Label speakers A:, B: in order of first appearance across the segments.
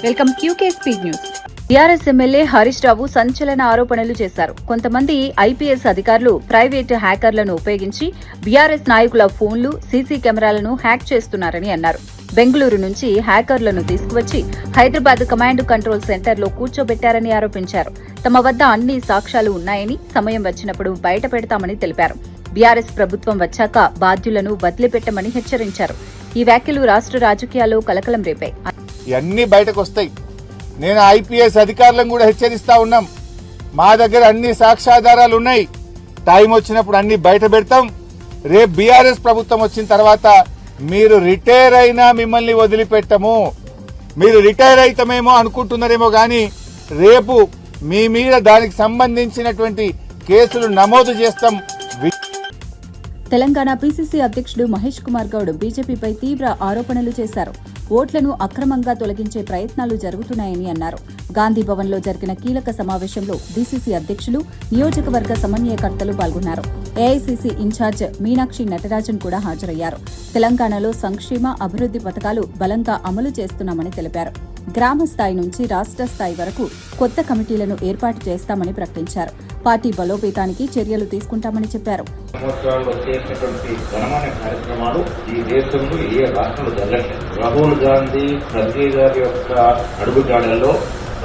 A: Welcome QK speed news. TRS MLA Harish Rao సంచలన ఆరోపణలు చేశారు. కొంతమంది ఐపీఎస్ అధికారులు ప్రైవేటు హ్యాకర్లను ఉపయోగించి బీఆర్ఎస్ నాయకుల ఫోన్లు, సీసీ కెమెరాలను హ్యాక్ చేస్తున్నారని అన్నారు. బెంగళూరు నుంచి హ్యాకర్లను తీసుకువచ్చి హైదరాబాద్ కమాండ్ కంట్రోల్ సెంటర్లో కూర్చోబెట్టారని ఆరోపించారు. తమ వద్ద అన్ని సాక్ష్యాలు ఉన్నాయని, సమయం వచ్చినప్పుడు బయట పెడతామని తెలిపారు. బీఆర్ఎస్ ప్రభుత్వం వచ్చాక బాధ్యులను వదిలిపెట్టమని హెచ్చరించారు. ఈ వ్యాఖ్యలు రాష్ట్ర రాజకీయాల్లో కలకలం రేపాయి.
B: ఇవన్నీ బయటకు వస్తాయి. నేను ఐపీఎస్ అధికారులను కూడా హెచ్చరిస్తా ఉన్నాం. మా దగ్గర అన్ని సాక్ష్యాధారాలు ఉన్నాయి. టైం వచ్చినప్పుడు అన్ని బయట పెడతాం. రేపు బీఆర్ఎస్ ప్రభుత్వం వచ్చిన తర్వాత మీరు రిటైర్ అయినా మిమ్మల్ని వదిలిపెట్టము. మీరు రిటైర్ అయితమేమో అనుకుంటున్నారేమో గాని రేపు మీ మీద దానికి సంబంధించినటువంటి కేసులు నమోదు చేస్తాం.
A: తెలంగాణ పీసీసీ అధ్యక్షుడు మహేష్ కుమార్ గౌడ్ బీజేపీపై తీవ్ర ఆరోపణలు చేశారు. ఓట్లను అక్రమంగా తొలగించే ప్రయత్నాలు జరుగుతున్నాయని అన్నారు. గాంధీ భవన్లో జరిగిన కీలక సమావేశంలో డీసీసీ అధ్యక్షులు, నియోజకవర్గ సమన్వయకర్తలు పాల్గొన్నారు. ఏఐసీసీ ఇన్ఛార్జ్ మీనాక్షి నటరాజన్ కూడా హాజరయ్యారు. తెలంగాణలో సంక్షేమ, అభివృద్ది పథకాలు బలంగా అమలు చేస్తున్నామని తెలిపారు. గ్రామ స్థాయి నుంచి రాష్ట్ర స్థాయి వరకు కొత్త కమిటీలను ఏర్పాటు చేస్తామని ప్రకటించారు. పార్టీ బలోపేతానికి చర్యలు తీసుకుంటామని చెప్పారు.
C: ఈ దేశంలో ఏ రాష్ట్రంలో జరగట్లేదు. రాహుల్ గాంధీ, ఖర్గే గారి యొక్క అడుగుజాడల్లో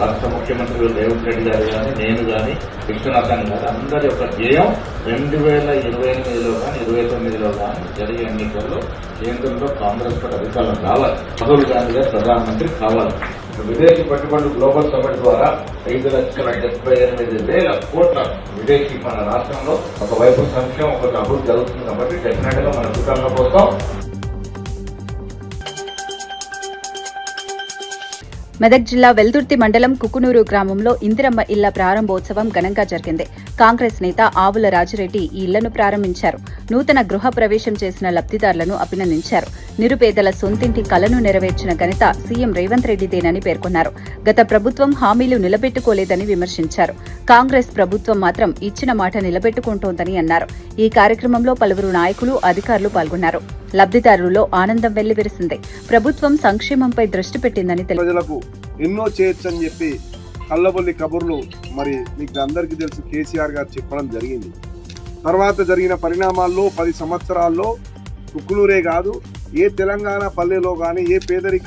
C: రాష్ట్ర ముఖ్యమంత్రి రేవంత్ రెడ్డి గారు కానీ, నేను కానీ, విశ్వనాథన్ గారు అందరి యొక్క ధ్యేయం 2028లో కానీ 2029లో కానీ జరిగే ఎన్నికల్లో కేంద్రంలో కాంగ్రెస్ పార్టీ అధికారులు రావాలి. రాహుల్ గాంధీ గారు ప్రధానమంత్రి కావాలి. విదేశీ పెట్టుబడులు గ్లోబల్ సమిట్ ద్వారా 5,78,000 కోట్ల విదేశీ మన రాష్ట్రంలో ఒకవైపు సంక్షేమం, ఒకటి అభివృద్ధి జరుగుతుంది. కాబట్టి డెఫినెట్ గా మన అధికారుల కోసం.
A: మెదక్ జిల్లా వెల్దుర్తి మండలం కుకునూరు గ్రామంలో ఇందిరమ్మ ఇళ్ల ప్రారంభోత్సవం ఘనంగా జరిగింది. కాంగ్రెస్ నేత ఆవుల రాజిరెడ్డి ఈ ఇళ్లను ప్రారంభించారు. నూతన గృహ ప్రవేశం చేసిన లబ్దిదారులను అభినందించారు. నిరుపేదల సొంతింటి కలను నెరవేర్చిన ఘనత సీఎం రేవంత్ రెడ్డిదేనని పేర్కొన్నారు. గత ప్రభుత్వం హామీలు నిలబెట్టుకోలేదని విమర్శించారు. కాంగ్రెస్ ప్రభుత్వం మాత్రం ఇచ్చిన మాట నిలబెట్టుకుంటోందని అన్నారు. ఈ కార్యక్రమంలో పలువురు నాయకులు, అధికారులు పాల్గొన్నారు. లబ్దిదారుల్లో ఆనందం వెల్లివిరిసింది. ప్రభుత్వం సంక్షేమంపై దృష్టి పెట్టిందని
D: ప్రజలకు ఎన్నో చేయొచ్చని చెప్పి కల్లబొల్లి కబుర్లు మరి మీకు అందరికీ తెలుసు కేసీఆర్ గారు చెప్పడం జరిగింది. తర్వాత జరిగిన పరిణామాల్లో 10 సంవత్సరాల్లో కుక్కునూరే కాదు, ఏ తెలంగాణ పల్లెలో కానీ ఏ పేదరిక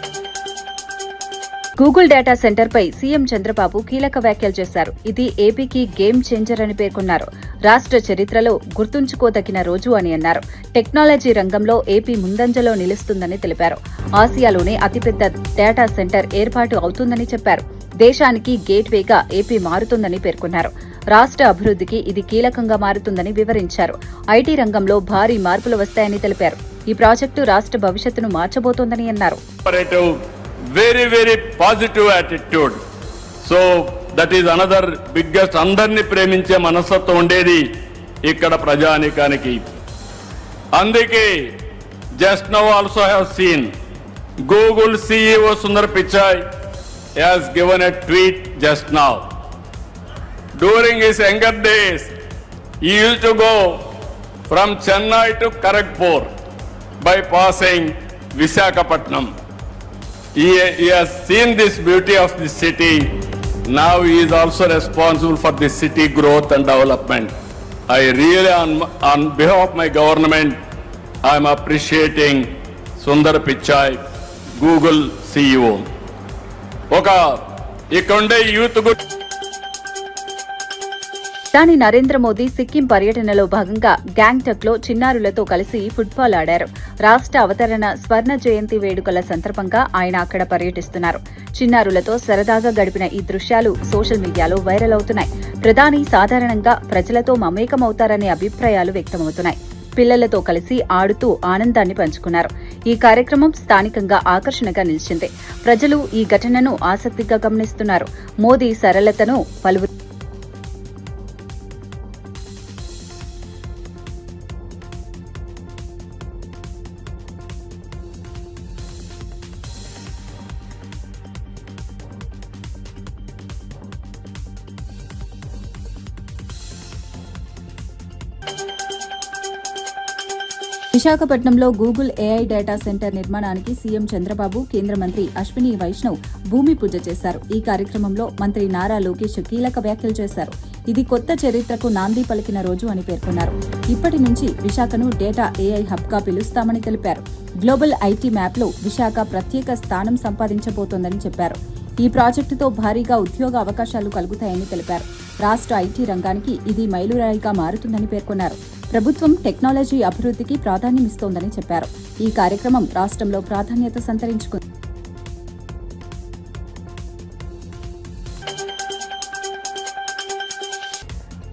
A: గూగుల్ డేటా సెంటర్పై సీఎం చంద్రబాబు కీలక వ్యాఖ్యలు చేశారు. ఇది ఏపీకి గేమ్ చేంజర్ అని పేర్కొన్నారు. రాష్ట్ర చరిత్రలో గుర్తుంచుకోదగిన రోజు అని అన్నారు. టెక్నాలజీ రంగంలో ఏపీ ముందంజలో నిలుస్తుందని తెలిపారు. ఆసియాలోనే అతిపెద్ద డేటా సెంటర్ ఏర్పాటు అవుతుందని చెప్పారు. దేశానికి గేట్వేగా ఏపీ మారుతుందని పేర్కొన్నారు. రాష్ట్ర అభివృద్ధికి ఇది కీలకంగా మారుతుందని వివరించారు. ఐటీ రంగంలో భారీ మార్పులు వస్తాయని తెలిపారు. ఈ ప్రాజెక్టు రాష్ట్ర భవిష్యత్తును మార్చబోతోందని అన్నారు.
E: very positive attitude. So that is another biggest అందరిని ప్రేమించే మనస్తత్వం ఉండేది ఇక్కడ ప్రజానీకానికి. అందుకే just now also have seen Google CEO Sundar Pichai has given a tweet just now. During his younger days, he used to go from Chennai to Kharagpur by passing Visakhapatnam. He has seen this beauty of the city. Now he is also responsible for the city growth and development. I really, on behalf of my government, I am appreciating Sundar Pichai, Google CEO. ఇక్కడుండే youth
A: ప్రధాని నరేంద్ర మోదీ సిక్కిం పర్యటనలో భాగంగా గ్యాంగ్టక్ లో చిన్నారులతో కలిసి football ఆడారు. రాష్ట్ర అవతరణ స్వర్ణ జయంతి వేడుకల సందర్భంగా ఆయన అక్కడ పర్యటిస్తున్నారు. చిన్నారులతో సరదాగా గడిపిన ఈ దృశ్యాలు సోషల్ మీడియాలో వైరల్ అవుతున్నాయి. ప్రధాని సాధారణంగా ప్రజలతో మమేకమవుతారనే అభిప్రాయాలు వ్యక్తమవుతున్నాయి. పిల్లలతో కలిసి ఆడుతూ ఆనందాన్ని పంచుకున్నారు. ఈ కార్యక్రమం స్థానికంగా ఆకర్షణగా నిలిచింది. ప్రజలు ఈ ఘటనను ఆసక్తిగా గమనిస్తున్నారు. మోదీ సరళతను పలువురు విశాఖపట్నంలో గూగుల్ ఏఐ డేటా సెంటర్ నిర్మాణానికి సీఎం చంద్రబాబు, కేంద్ర మంత్రి అశ్విని వైష్ణవ్ భూమి పూజ చేశారు. ఈ కార్యక్రమంలో మంత్రి నారా లోకేష్ కీలక వ్యాఖ్యలు చేశారు. ఇది కొత్త చరిత్రకు నాంది పలికిన రోజు అని పేర్కొన్నారు. ఇప్పటి నుంచి విశాఖను డేటా ఏఐ హబ్గా పిలుస్తామని తెలిపారు. గ్లోబల్ ఐటీ మ్యాప్లో విశాఖ ప్రత్యేక స్థానం సంపాదించబోతోందని చెప్పారు. ఈ ప్రాజెక్టుతో భారీగా ఉద్యోగ అవకాశాలు కలుగుతాయని తెలిపారు. రాష్ట్ర ఐటీ రంగానికి ఇది మైలురాయిగా మారుతుందని పేర్కొన్నారు. ప్రభుత్వం టెక్నాలజీ అభివృద్ధికి ప్రాధాన్యమిస్తోందని చెప్పారు. ఈ కార్యక్రమం రాష్ట్రంలో ప్రాధాన్యత సంతరించుకుంది.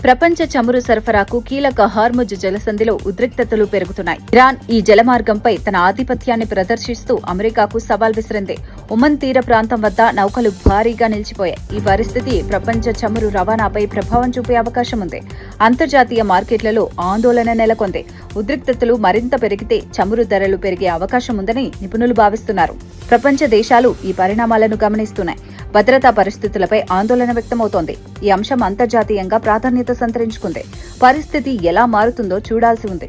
A: ప్రపంచ చమురు సరఫరాకు కీలక హార్ముజ్ జలసంధిలో ఉద్రిక్తతలు పెరుగుతున్నాయి. ఇరాన్ ఈ జలమార్గంపై తన ఆధిపత్యాన్ని ప్రదర్శిస్తూ అమెరికాకు సవాల్ విసిరింది. ఒమన్ తీర ప్రాంతం వద్ద నౌకలు భారీగా నిలిచిపోయాయి. ఈ పరిస్థితి ప్రపంచ చమురు రవాణాపై ప్రభావం చూపే అవకాశం ఉంది. అంతర్జాతీయ మార్కెట్లలో ఆందోళన నెలకొంది. ఉద్రిక్తతలు మరింత పెరిగితే చమురు ధరలు పెరిగే అవకాశం ఉందని నిపుణులు భావిస్తున్నారు. ప్రపంచ దేశాలు ఈ పరిణామాలను గమనిస్తున్నాయి. భద్రతా పరిస్థితులపై ఆందోళన వ్యక్తమవుతోంది. ఈ అంశం అంతర్జాతీయంగా ప్రాధాన్యత సంతరించుకుంది. పరిస్థితి ఎలా మారుతుందో చూడాల్సి ఉంది.